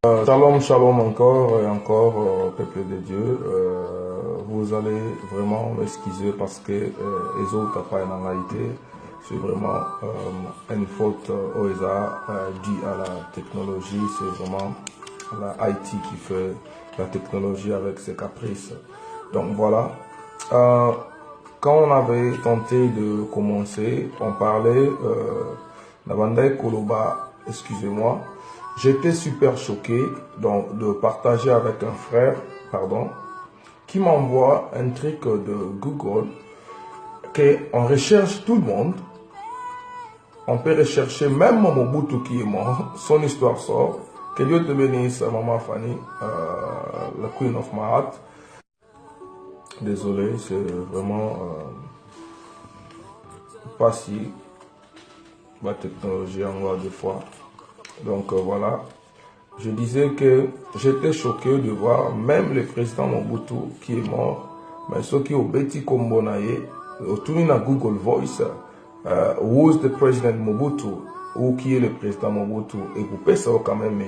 Shalom, shalom encore et encore, peuple de Dieu. Vous allez vraiment m'excuser parce que les autres pas une réalité. C'est vraiment une faute au hasard due à la technologie. C'est vraiment la IT qui fait la technologie avec ses caprices. Donc voilà. Quand on avait tenté de commencer, on parlait Nabandai Koloba, excusez-moi. J'étais super choqué donc, de partager avec un frère, qui m'envoie un truc de Google, qu'on recherche tout le monde. On peut rechercher même Mobutu qui est mort, son histoire sort. Que Dieu te bénisse, maman Fanny, la Queen of my heart. Désolé, c'est vraiment pas si la technologie en voit des fois. Donc voilà, je disais que j'étais choqué de voir même le président Mobutu qui est mort, mais ceux qui ont bêti comme Bonaye, autour de Google Voice, who's the president Mobutu, ou qui est le président Mobutu, et vous pouvez savoir quand même,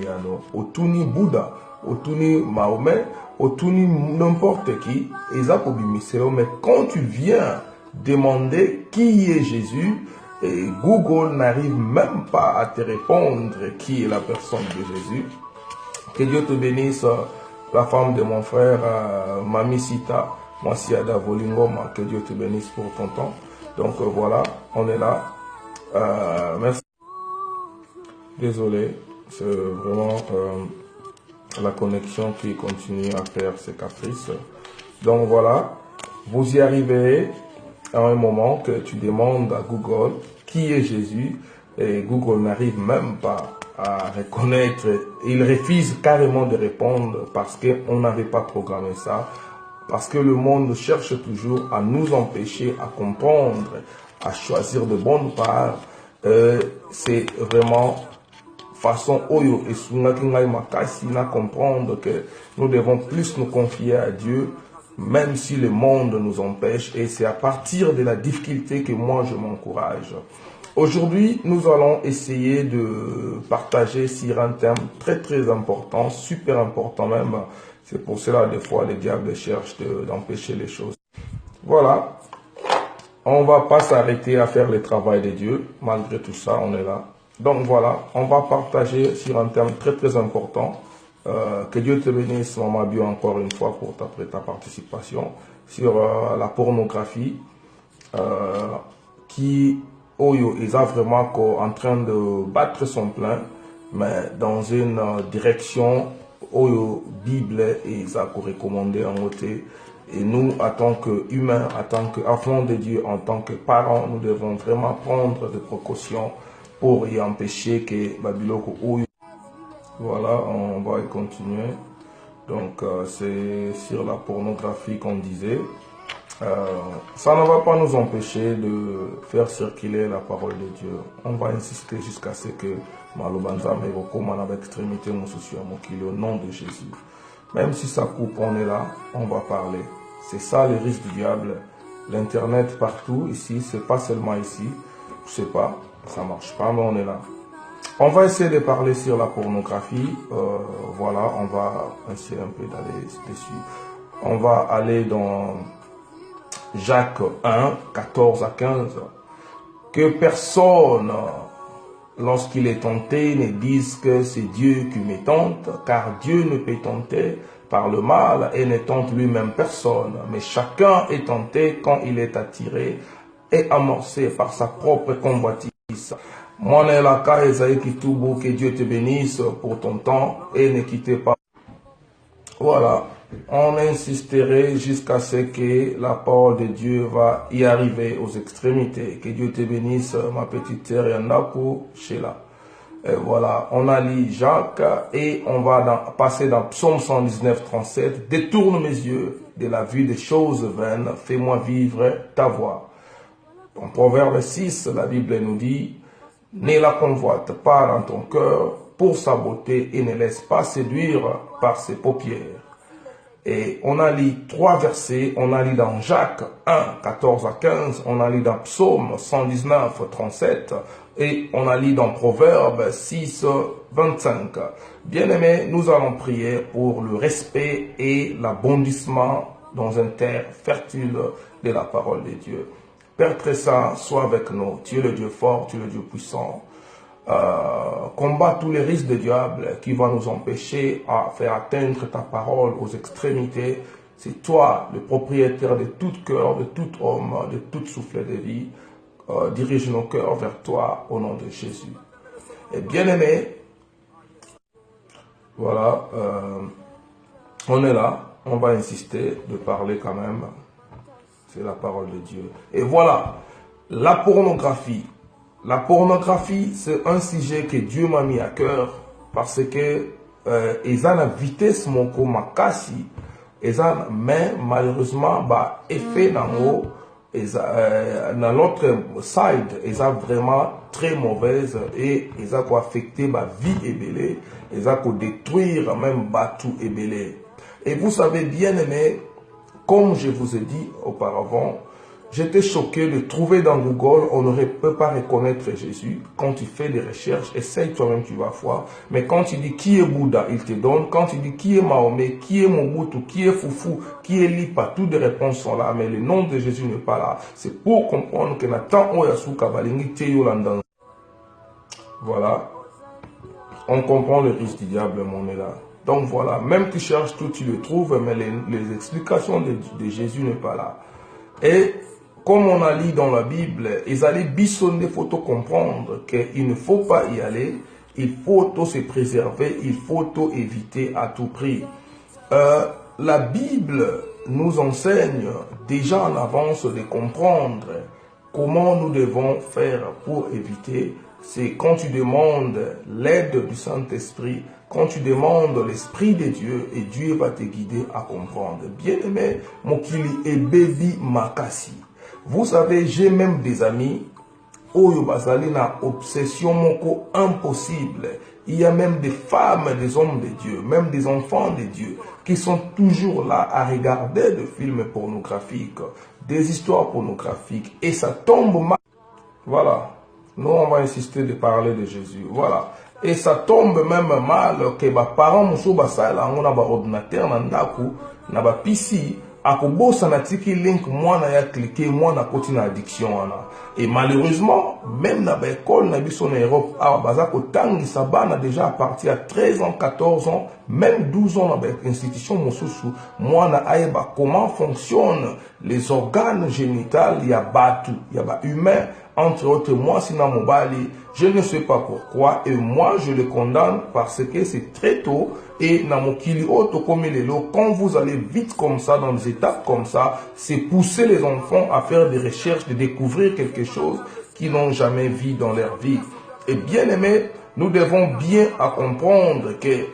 autour de Bouddha, autour de Mahomet, autour de n'importe qui, mais quand tu viens demander qui est Jésus, et Google n'arrive même pas à te répondre qui est la personne de Jésus. Que Dieu te bénisse, la femme de mon frère, Mami Sita, Masiada Volingoma, que Dieu te bénisse pour ton temps. Donc voilà, on est là. Merci. Désolé, c'est vraiment la connexion qui continue à faire ses caprices. Donc voilà, vous y arriverez à un moment que tu demandes à Google qui est Jésus et Google n'arrive même pas à reconnaître, il refuse carrément de répondre parce qu'on n'avait pas programmé ça, parce que le monde cherche toujours à nous empêcher à comprendre, à choisir de bonnes parts. C'est vraiment façon oyo et sungakingai makasi na comprendre que nous devons plus nous confier à Dieu même si le monde nous empêche, et c'est à partir de la difficulté que moi je m'encourage. Aujourd'hui, nous allons essayer de partager sur un thème très très important, super important même. C'est pour cela des fois les diables cherchent d'empêcher les choses. Voilà, on va pas s'arrêter à faire le travail de Dieu, malgré tout ça, on est là. Donc voilà, on va partager sur un thème très très important. Que Dieu te bénisse, Maman Bio, encore une fois pour ta participation sur la pornographie qui est vraiment en train de battre son plein, mais dans une direction Oyo Bible et ça recommandé en côté. Et nous, en tant qu'humains, en tant qu'enfants de Dieu, en tant que parents, nous devons vraiment prendre des précautions pour y empêcher que Babiloko Oyo. Voilà, on va y continuer. Donc, c'est sur la pornographie qu'on disait. Ça ne va pas nous empêcher de faire circuler la parole de Dieu. On va insister jusqu'à ce que Malobanza Merokoman avec extrémité mon souci au nom de Jésus. Même si ça coupe, on est là, on va parler. C'est ça le risque du diable. L'internet partout, ici, c'est pas seulement ici. Je sais pas, ça marche pas, mais on est là. On va essayer de parler sur la pornographie. Voilà, on va essayer un peu d'aller dessus. On va aller dans Jacques 1, 14 à 15. Que personne, lorsqu'il est tenté, ne dise que c'est Dieu qui me tente, car Dieu ne peut tenter par le mal et ne tente lui-même personne. Mais chacun est tenté quand il est attiré et amorcé par sa propre convoitise. Moi, que Dieu te bénisse pour ton temps et ne quittez pas. Voilà, on insisterait jusqu'à ce que la parole de Dieu va y arriver aux extrémités. Que Dieu te bénisse, ma petite sœur Yandaku, Sheila. Et voilà, on a lu Jacques et on va passer dans Psaume 119, 37. Détourne mes yeux de la vue des choses vaines, fais-moi vivre ta voix. En Proverbe 6, la Bible nous dit, ne la convoite pas dans ton cœur pour sa beauté et ne laisse pas séduire par ses paupières. Et on a lu 3 versets, on a lu dans Jacques 1, 14 à 15, on a lu dans Psaume 119, 37, Et on a lu dans Proverbes 6, 25. Bien-aimés, nous allons prier pour le respect et l'abondissement dans un terre fertile de la parole de Dieu. Père très saint, sois avec nous. Tu es le Dieu fort, tu es le Dieu puissant. Combat tous les risques de diable qui vont nous empêcher à faire atteindre ta parole aux extrémités. C'est toi, le propriétaire de tout cœur, de tout homme, de tout souffle de vie. Dirige nos cœurs vers toi au nom de Jésus. Et bien aimé, voilà, on est là, on va insister de parler quand même. C'est la parole de Dieu. Et voilà, la pornographie. La pornographie, c'est un sujet que Dieu m'a mis à cœur parce que ils ont la vitesse moko makasi, ils ont mais malheureusement bah effet dans haut. Dans l'autre side, ils ont vraiment très mauvaise et ils ont affecté ma vie et belé, ils ont détruire même tout et belé. Et vous savez bien aimé, comme je vous ai dit auparavant, j'étais choqué de trouver dans Google, on ne peut pas reconnaître Jésus. Quand tu fais des recherches, essaye toi-même, tu vas voir. Mais quand tu dis qui est Bouddha, il te donne. Quand tu dis qui est Mahomet, qui est Mobutu, qui est Foufou, qui est Lipa, toutes les réponses sont là. Mais le nom de Jésus n'est pas là. C'est pour comprendre que Nathan Oyasuka Balingi Teyolandan. Voilà. On comprend le risque du diable, mon est là. Donc voilà, même tu cherches tout, tu le trouves, mais les explications de Jésus n'est pas là. Et comme on a lu dans la Bible, ils allaient bissonner, il faut comprendre qu'il ne faut pas y aller, il faut se préserver, il faut éviter à tout prix. La Bible nous enseigne déjà en avance de comprendre comment nous devons faire pour éviter. C'est quand tu demandes l'aide du Saint-Esprit, quand tu demandes l'Esprit de Dieu, et Dieu va te guider à comprendre. Bien-aimé, Mokili et Baby Makasi. Vous savez, j'ai même des amis, Oyo Bazali na obsession moko impossible. Il y a même des femmes, des hommes de Dieu, même des enfants de Dieu, qui sont toujours là à regarder des films pornographiques, des histoires pornographiques, et ça tombe mal. Voilà. Nous, on va insister de parler de Jésus. Voilà. Et ça tombe même mal que les parents muso basala on a ba ordinateur na ndaku na ba PC akobosa na tiki link mwana ya cliquer mwana koti na addiction wana. Et malheureusement même na ba école na biso na Europe a baza ko tangisa bana déjà à partir à 13 ans 14 ans même 12 ans na ba institution mosusu mwana ayeba comment fonctionnent les organes génitaux ya batu ya ba humain. Entre autres, moi, Sina Mobali, je ne sais pas pourquoi, et moi, je le condamne parce que c'est très tôt, et Namokili Otokomilelo, quand vous allez vite comme ça, dans des étapes comme ça, c'est pousser les enfants à faire des recherches, de découvrir quelque chose qu'ils n'ont jamais vu dans leur vie. Et bien aimé, nous devons bien à comprendre que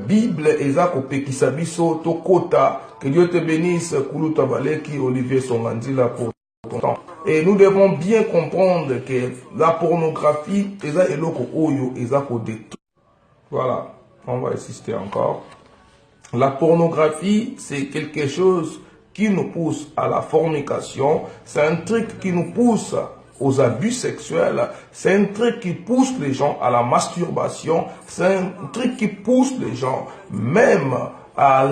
Bible, Ezako Pekisabiso, Tokota, que Dieu te bénisse, Kuluta Valeki, Olivier Songandila pour ton temps. Et nous devons bien comprendre que la pornographie, voilà, on va insister encore. La pornographie, c'est quelque chose qui nous pousse à la fornication, c'est un truc qui nous pousse aux abus sexuels, c'est un truc qui pousse les gens à la masturbation, c'est un truc qui pousse les gens même à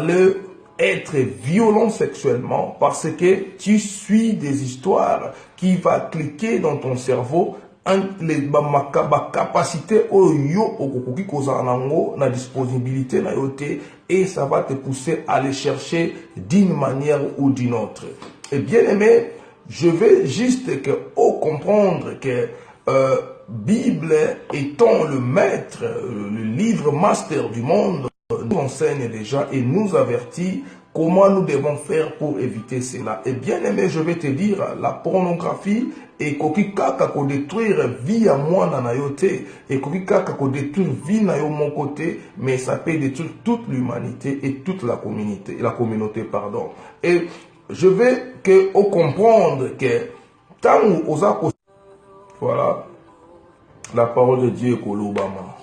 être violent sexuellement parce que tu suis des histoires qui va cliquer dans ton cerveau les capacité la disponibilité et ça va te pousser à les chercher d'une manière ou d'une autre. Et bien aimé, je veux juste que comprendre que Bible étant le maître, le livre master du monde, nous enseigne déjà et nous avertit comment nous devons faire pour éviter cela. Et bien aimé, je vais te dire, la pornographie et kokikaka ko détruire vie à moi nanayote et kokikaka ko détruire vie na yo mon côté, mais ça peut détruire toute l'humanité et toute la communauté, pardon. Et je vais que comprendre que tant aux voilà la parole de Dieu est kolobama.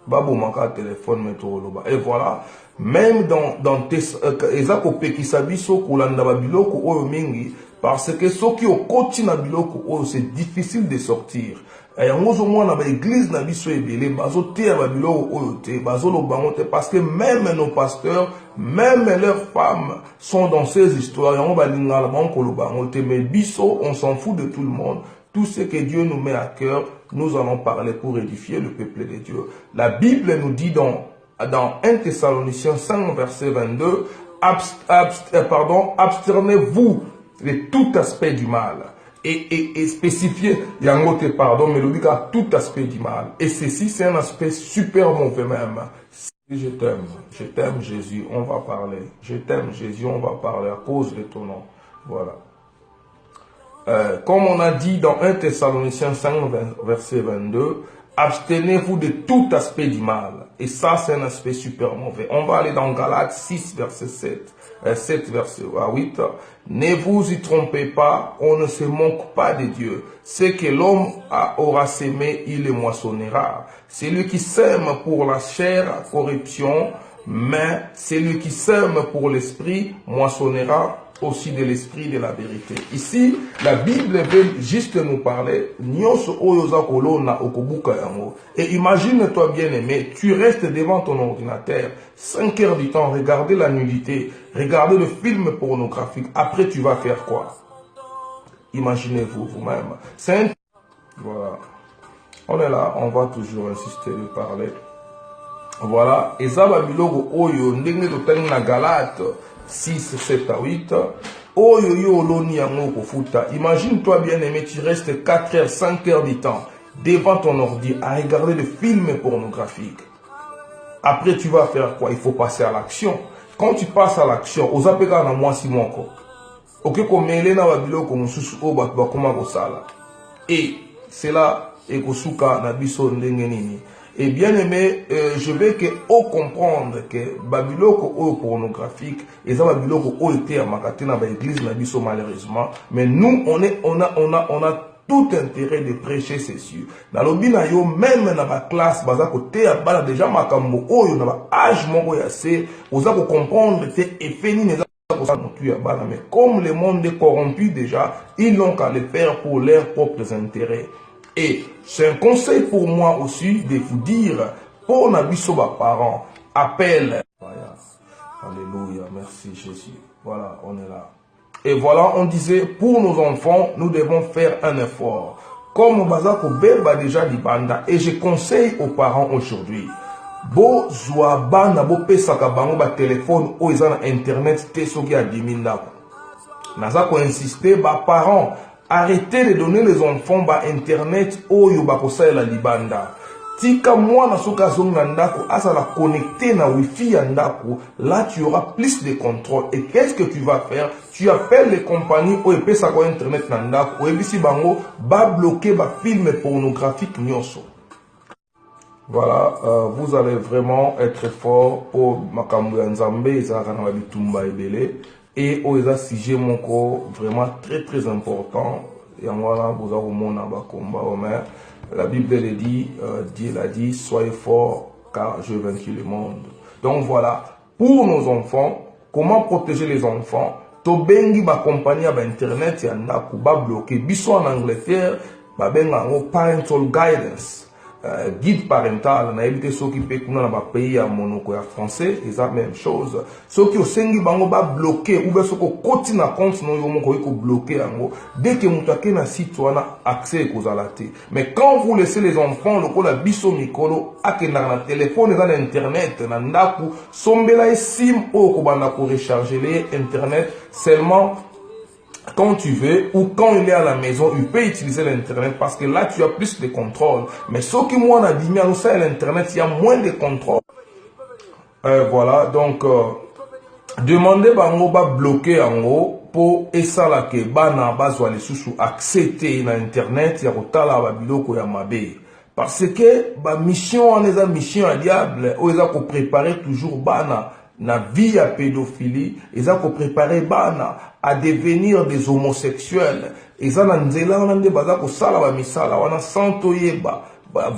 babomaka téléphone metoloba. Et voilà, même dans tes ezako pekisa biso kolanda ba biloko oyo mingi, parce que soki okoti na biloko oyo c'est difficile de sortir. Yango zo mwana ba église na biso ebele bazo te ba biloko oyo te, bazo lo bango te, parce que même nos pasteurs, même leurs femmes sont dans ces histoires. Yango ba lingala bango lo bango te, mais biso on s'en fout de tout le monde. Tout ce que Dieu nous met à cœur, nous allons parler pour édifier le peuple de Dieu. La Bible nous dit dans 1 Thessaloniciens 5, verset 22, abstenez-vous de tout aspect du mal. Et spécifier, yangote pardon, mais le à tout aspect du mal. Et ceci, c'est un aspect super mauvais même. Je t'aime Jésus, on va parler. Je t'aime Jésus, on va parler à cause de ton nom. Voilà. Comme on a dit dans 1 Thessaloniciens 5, verset 22, abstenez-vous de tout aspect du mal. Et ça, c'est un aspect super mauvais. On va aller dans Galates 6, verset 7, verset 8. Ne vous y trompez pas, on ne se moque pas de Dieu. Ce que l'homme aura sémé, il le moissonnera. Celui qui sème pour la chair, corruption, mais celui qui sème pour l'esprit, moissonnera aussi de l'esprit de la vérité. Ici, la Bible veut juste nous parler. Et imagine-toi bien aimé, tu restes devant ton ordinateur, 5 heures du temps, regarder la nudité, regarder le film pornographique. Après, tu vas faire quoi? Imaginez-vous vous-même. Voilà. On est là, on va toujours insister de parler. Voilà. Et ça va bilogo oyo, ndenge toteng na Galate 6, 7 à 8. Oyo yo loni yango kofuta. Imagine-toi bien aimé, tu restes 4 heures, 5 heures du temps devant ton ordi à regarder des films pornographiques. Après, tu vas faire quoi? Il faut passer à l'action. Quand tu passes à l'action, aux apeka na moi si moko. Ok, comme Elena wa biloko mususu o ba koma ko sala. Et c'est là ekosuka na biso ndenge nini. Et bien aimé, je veux que on comprendre que babiloko ou pornographique, et ça babiloko ou était à makate na ba église na biso malheureusement, mais nous on a tout intérêt de prêcher ceci. Dans le bina yo même na ba classe baza côté à bala déjà makambo oyo na ba âge moko ya c'est, oza ko comprendre que effet ni mais comme le monde est corrompu déjà, ils n'ont qu'à le faire pour leurs propres intérêts. Et c'est un conseil pour moi aussi de vous dire, pour Nabiso parents, appelle. Alléluia, merci Jésus. Voilà, on est là. Et voilà, on disait, pour nos enfants, nous devons faire un effort. Comme Bazako Beba déjà dit banda, et je conseille aux parents aujourd'hui, bo zwa bana bo pesaka bango ba téléphone ou ils ont internet te soki a 10 000 ndako. Nazako insister ba parents, arrêtez de donner les enfants ba internet oyo bakosa la libanda. Tika mwana soka zonga ndako asa la connecter na wifi ya ndako, là tu auras plus de contrôle. Et qu'est-ce que tu vas faire? Tu appelles les compagnies oyo pesa ko internet na ndako, oyo bisi bango ba bloquer ba film pornographique nyonso. Voilà, vous allez vraiment être fort pour makambo ya nzambe ezaka na bitumba ebele. Et oza sujet moko vraiment très important. Et en voilà, vous avez mon combat. La Bible dit, Dieu l'a dit, soyez forts car je vaincu le monde. Donc voilà, pour nos enfants, comment protéger les enfants? Tobengi ba compagnie ba internet ya ndaku ba bloqué. Biso en Angleterre, ba benga ngo parental guidance. Guide parental, na évité ceux qui peuvent dans le pays à monoko français, c'est la même chose. Ceux qui ont sengi bango ba bloqué ou bien ceux qui continue à compte non yo moko ko bloqué ango. Dès que mutake na site wana accès ko zalate. Mais quand vous laissez les enfants le ko la biso mikolo akenda na téléphone dans internet na ndaku sombela sim o ko banda ko recharger les internet seulement quand tu veux ou quand il est à la maison, il peut utiliser l'internet parce que là tu as plus de contrôle. Mais ce qui moi on a dit, mais nous ça l'internet, il y a moins de contrôle. Voilà, donc demandez bango ba bloquer en haut pour esala ke bana bazwa les sous accepter na internet ya kotala ba biloko ya mabe. Parce que ba mission on les a mission à diable, on les a préparer toujours bana na vie à pédophilie, ils ont préparé bana à devenir des homosexuels. Ils ont nzela on ande baza ko sala ba misala wana santo yeba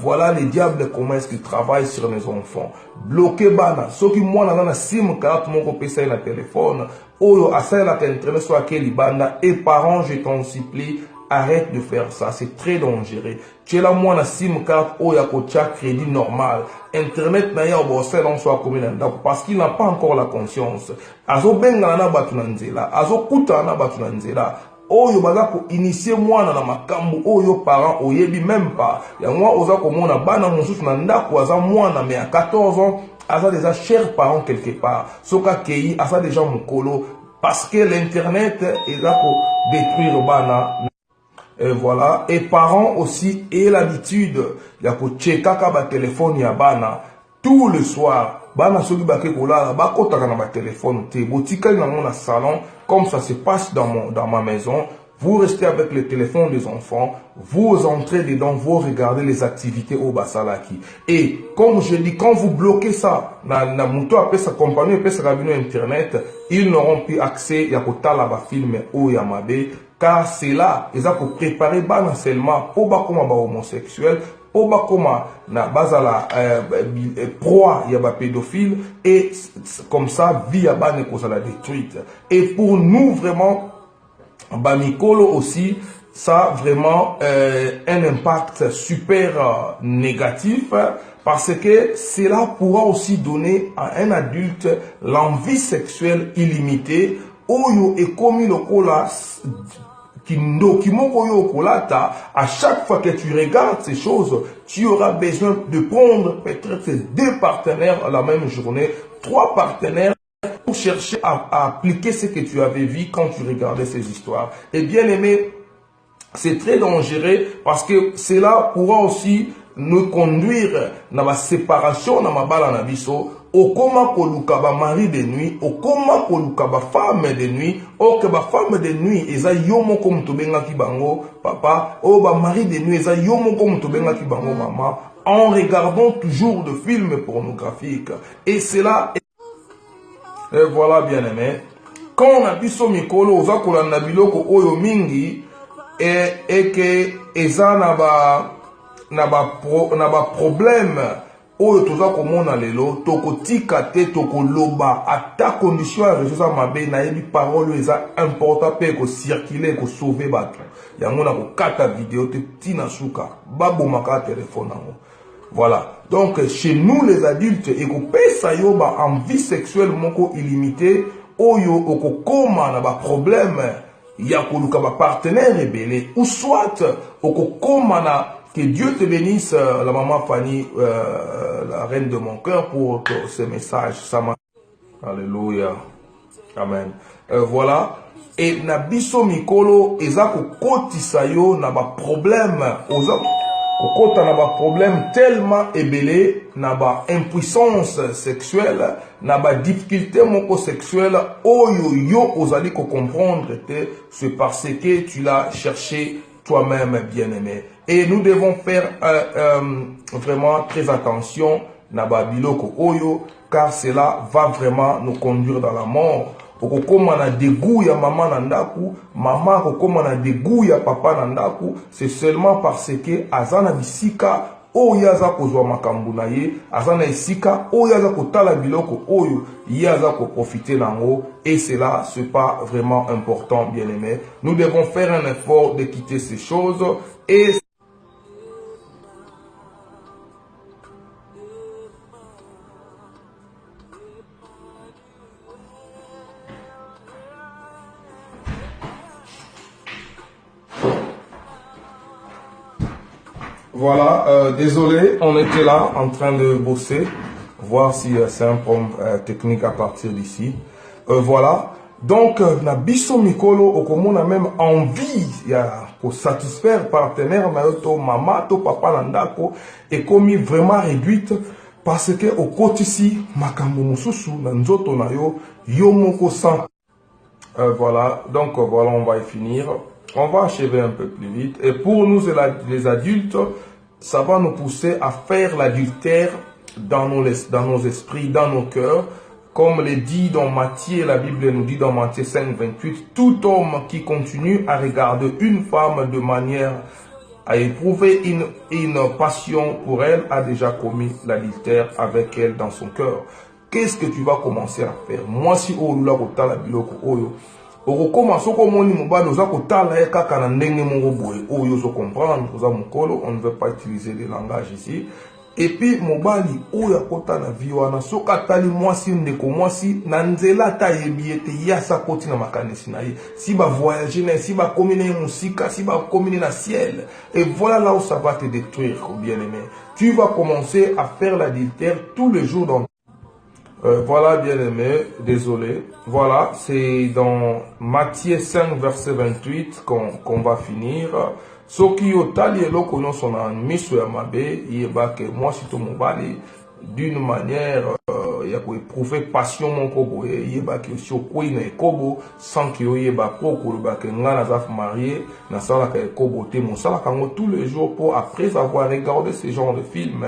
Voilà les diables, comment est-ce qu'ils travaillent sur les enfants. Bloquer bana. Ceux qui moi dans la sim carte mon PC na téléphone. Oyo asa la internet soit quel banda. Et parents, je t'en supplie, arrête de faire ça. C'est très dangereux. Tu es là moi na sim carte oyo kocha crédit normal. Internet na ya bossel on soit comme parce qu'il n'a pas encore la conscience. Azo benga na batu na nzela. Azo kuta na batu na nzela. Oyo baza ko initier mwana na makambo oyo parents oyebi même pas ya moi oza komona bana mosusu na ndako aza mwana mais à 14 ans aza déjà cher parents quelque part soka kei aza déjà mokolo parce que l'internet eza ko détruire bana. Et voilà, et parents aussi aient l'habitude ya ko checkaka ba téléphone ya bana tout le soir. Bana soki bake kolala bakotaka na ba téléphone te botikali na mon salon comme ça se passe dans ma maison. Vous restez avec le téléphone des enfants, vous entrez dedans, vous regardez les activités au basalaki. Et comme je dis, quand vous bloquez ça, na muto après sa compagnie, après sa cabine internet, ils n'auront plus accès à kotala ba film ou yamabe, car c'est là, ils ont préparé bana seulement pour ba comme ba homosexuel, pour ba comme na bazala proie ya ba pédophile et comme ça vie ya bana ko ça la détruite. Et pour nous vraiment Bamikolo aussi, ça a vraiment un impact super négatif parce que cela pourra aussi donner à un adulte l'envie sexuelle illimitée. Oyo et comme le kola à chaque fois que tu regardes ces choses, tu auras besoin de prendre peut-être 2 partenaires la même journée, 3 partenaires pour chercher à appliquer ce que tu avais vu quand tu regardais ces histoires. Et bien aimé, c'est très dangereux parce que cela pourra aussi nous conduire dans la séparation, dans la bala na biso, au koma koluka ba mari de nuit, au koma koluka ba femme de nuit, au que ba femme de nuit, eza yomo comme tobenga ki bango, papa, au ba mari de nuit, eza yomo comme tobenga ki bango, maman, en regardant toujours de films pornographiques. Et cela et voilà bien aimé. Quand on a vu son mikolo, on a kolanda biloko oyo mingi et que eza na ba problème oyo toza komona lelo toko tika te toko loba ata condition ya réseau mabe na yebi parole eza important pe ko circuler ko sauver bato. Yango na ko kata vidéo te tina suka babomaka téléphone nango. Voilà. Donc, chez nous, les adultes, et qu'on pèse en vie sexuelle, moko illimité, oyo, oko koma na ba problème, ya koluka ba partenaire rebelle, ou soit, oko koma na, que Dieu te bénisse, la maman Fanny, la reine de mon cœur, pour ce message. Alléluia. Amen. Voilà. Et na biso mikolo, ezako kotisa yo na ba problème, Okota na ba problème tellement ébélé, na ba impuissance sexuelle, na ba difficulté moko sexuelle, oyo yo ozali ko comprendre c'est parce que tu l'as cherché toi-même bien-aimé. Et nous devons faire vraiment très attention na ba biloko oyo, car cela va vraiment nous conduire dans la mort. Okokoma na dégoût ya maman na ndaku, maman okokoma na dégoût ya papa na ndaku, c'est seulement parce que azana bisika oyo aza kozwa makambo na ye, azana isika oyo aza kotala biloko oyo ye aza ko profiter nango, et cela c'est pas vraiment important bien aimé. Nous devons faire un effort de quitter ces choses et voilà, désolé, on était là en train de bosser, voir si c'est un problème technique à partir d'ici. Voilà, donc, na biso mikolo, okomona même envie pour satisfaire partenaire, to maman, to papa landako, et comme vraiment réduite, parce que au côté ici, makambo mususu, na nzoto na yo, yo moko san. Voilà, donc voilà, on va y finir. On va achever un peu plus vite. Et pour nous, les adultes, ça va nous pousser à faire l'adultère dans nos esprits, dans nos cœurs. Comme le dit dans Matthieu, la Bible nous dit dans Matthieu 5, 28, tout homme qui continue à regarder une femme de manière a éprouvé une passion pour elle, a déjà commis l'adultère avec elle dans son cœur. Qu'est-ce que tu vas commencer à faire? Moi, si Olula Kotala Biloko Oyo, commence comme on ne veut pas utiliser des langages ici. Et puis mobali oya kota na viwana soka tali mwasi ndeko mwasi na nzela ta yebiete ya sa koti na makanisi na ye si ba voyager na si ba combiner musika si ba combiner na ciel et voilà là où ça va te détruire bien-aimé. Tu vas commencer à faire l'adultère tous les jours dans voilà bien-aimé, désolé. Voilà, c'est dans Matthieu 5 verset 28 qu'on va finir. Soki otali eloko nyonso na miso ya mabe yeba ke moi si to mobali d'une manière ya ko éprouver passion moko boye yeba ke si okwei na ekobo sans que oyeba poko loba ke nga naza marié na sala ka ekobo te mosala kango tous les jours pour après avoir regardé ce genre de film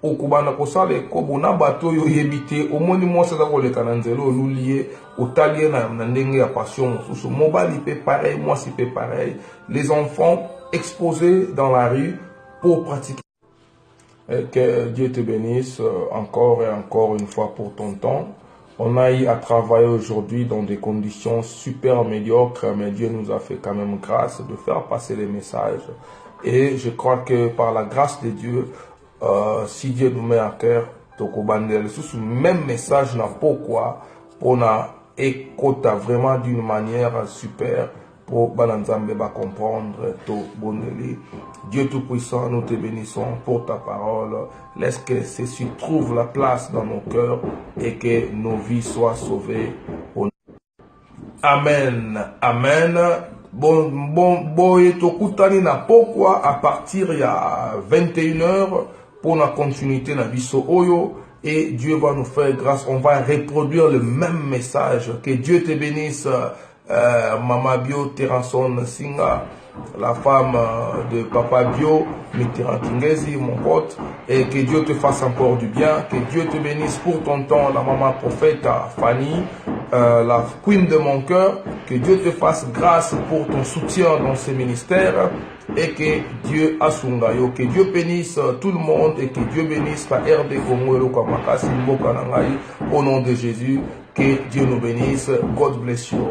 okubana kosala ekobo na bato oyo yebite omoni mwasi aza koleka na nzela olulie otali na ndenge ya passion mosusu mobali pe pareil mwasi pe pareil les enfants exposés dans la rue pour pratiquer. Et que Dieu te bénisse encore et encore une fois pour ton temps. On a eu à travailler aujourd'hui dans des conditions super médiocres, mais Dieu nous a fait quand même grâce de faire passer les messages. Et je crois que par la grâce de Dieu, si Dieu nous met à cœur, ce même message n'a pas quoi, on a écouté vraiment d'une manière super. Pour Bananzambe va comprendre tout bonheur. Dieu Tout-Puissant, nous te bénissons pour ta parole. Laisse que ceci trouve la place dans nos cœurs et que nos vies soient sauvées. Amen. Amen. Tokutani na pokwa à partir ya 21h pour la continuité na biso oyo. Et Dieu va nous faire grâce. On va reproduire le même message. Que Dieu te bénisse. Mama Bio Terranson Singa, la femme de Papa Bio Mitterrand Kingezi, mon pote, et que Dieu te fasse encore du bien, que Dieu te bénisse pour ton temps, la maman prophète Fanny, la queen de mon cœur, que Dieu te fasse grâce pour ton soutien dans ce ministère, et que Dieu asungayo, que Dieu bénisse tout le monde, et que Dieu bénisse la RD Congo, au nom de Jésus, que Dieu nous bénisse. God bless you.